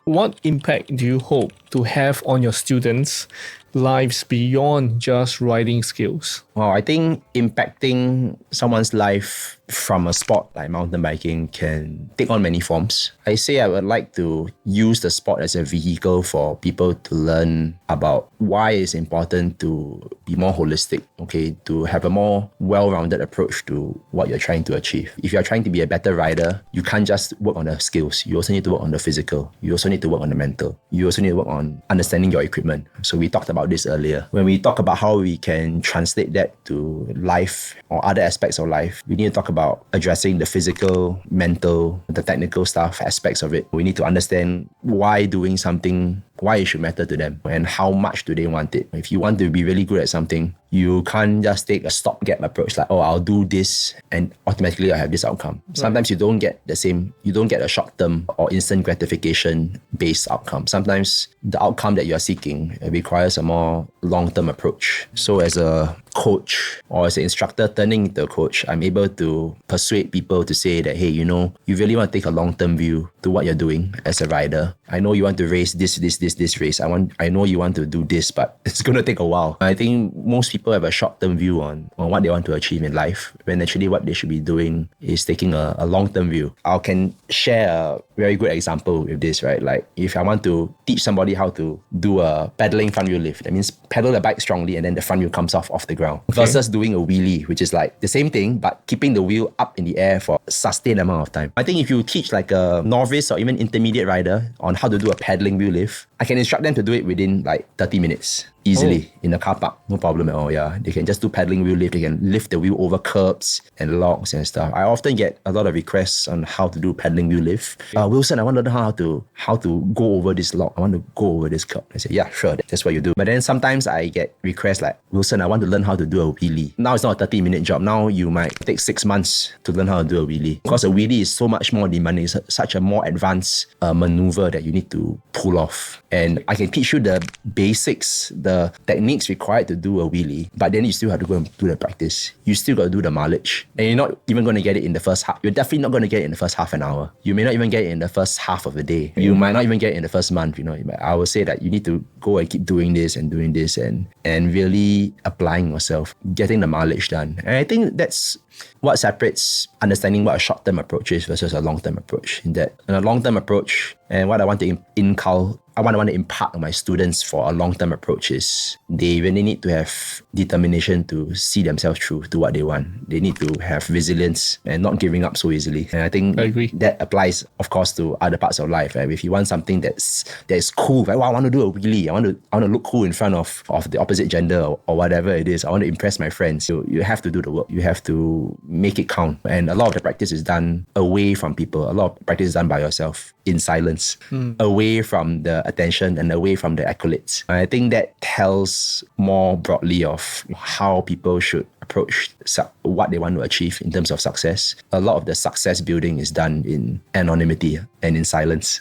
what impact do you hope to have on your students' lives beyond just riding skills? Well, I think impacting someone's life from a sport like mountain biking can take on many forms. I say I would like to use the sport as a vehicle for people to learn about why it's important to be more holistic, okay, to have a more well-rounded approach to what you're trying to achieve. If you're trying to be a better rider, you can't just work on the skills. You also need to work on the physical. You also need to work on the mental. You also need to work on understanding your equipment. So we talked about this earlier. When we talk about how we can translate that to life or other aspects of life, we need to talk about addressing the physical, mental, the technical stuff aspects of it. We need to understand why doing something, why it should matter to them and how much do they want it. If you want to be really good at something, you can't just take a stopgap approach like, oh, I'll do this and automatically I have this outcome. Right. Sometimes you don't get a short-term or instant gratification based outcome. Sometimes the outcome that you're seeking requires a more long-term approach. So as a coach or as an instructor turning into a coach, I'm able to persuade people to say that, hey, you really want to take a long-term view to what you're doing as a rider. I know you want to race this race. I know you want to do this, but it's going to take a while. I think most people have a short-term view on what they want to achieve in life, when actually what they should be doing is taking a long-term view. I can share a very good example with this, right? Like if I want to teach somebody how to do a pedaling front wheel lift, that means pedal the bike strongly and then the front wheel comes off the ground. Okay. Versus doing a wheelie, which is like the same thing, but keeping the wheel up in the air for a sustained amount of time. I think if you teach like a novice or even intermediate rider on how to do a pedaling wheel lift, I can instruct them to do it within like 30 minutes. Easily in a car park, no problem at all. Yeah, they can just do pedaling wheel lift. They can lift the wheel over curbs and logs and stuff. I often get a lot of requests on how to do pedaling wheel lift. Wilson, I want to learn how to go over this log. I want to go over this curb. I say, yeah, sure, that's what you do. But then sometimes I get requests like, Wilson, I want to learn how to do a wheelie. Now it's not a 30-minute job. Now you might take 6 months to learn how to do a wheelie, because a wheelie is so much more demanding. It's such a more advanced maneuver that you need to pull off. And I can teach you the basics, the techniques required to do a wheelie, but then you still have to go and do the practice. You still got to do the mileage, and you're not even going to get it in the first half. You're definitely not going to get it in the first half an hour. You may not even get it in the first half of the day. You might not even get it in the first month. I would say that you need to go and keep doing this and really applying yourself, getting the mileage done. And I think that's what separates understanding what a short-term approach is versus a long-term approach. In that, in a long-term approach, and what I want to I want to impart on my students for a long-term approach is they really need to have determination to see themselves through to what they want. They need to have resilience and not giving up so easily. And I think that applies, of course, to other parts of life. Right? If you want something that's cool, right? Well, I want to do a wheelie. I want to look cool in front of the opposite gender or whatever it is. I want to impress my friends. So you have to do the work. You have to make it count. And a lot of the practice is done away from people. A lot of practice is done by yourself in silence, away from the attention and away from the accolades. And I think that tells more broadly of how people should approach what they want to achieve in terms of success. A lot of the success building is done in anonymity and in silence.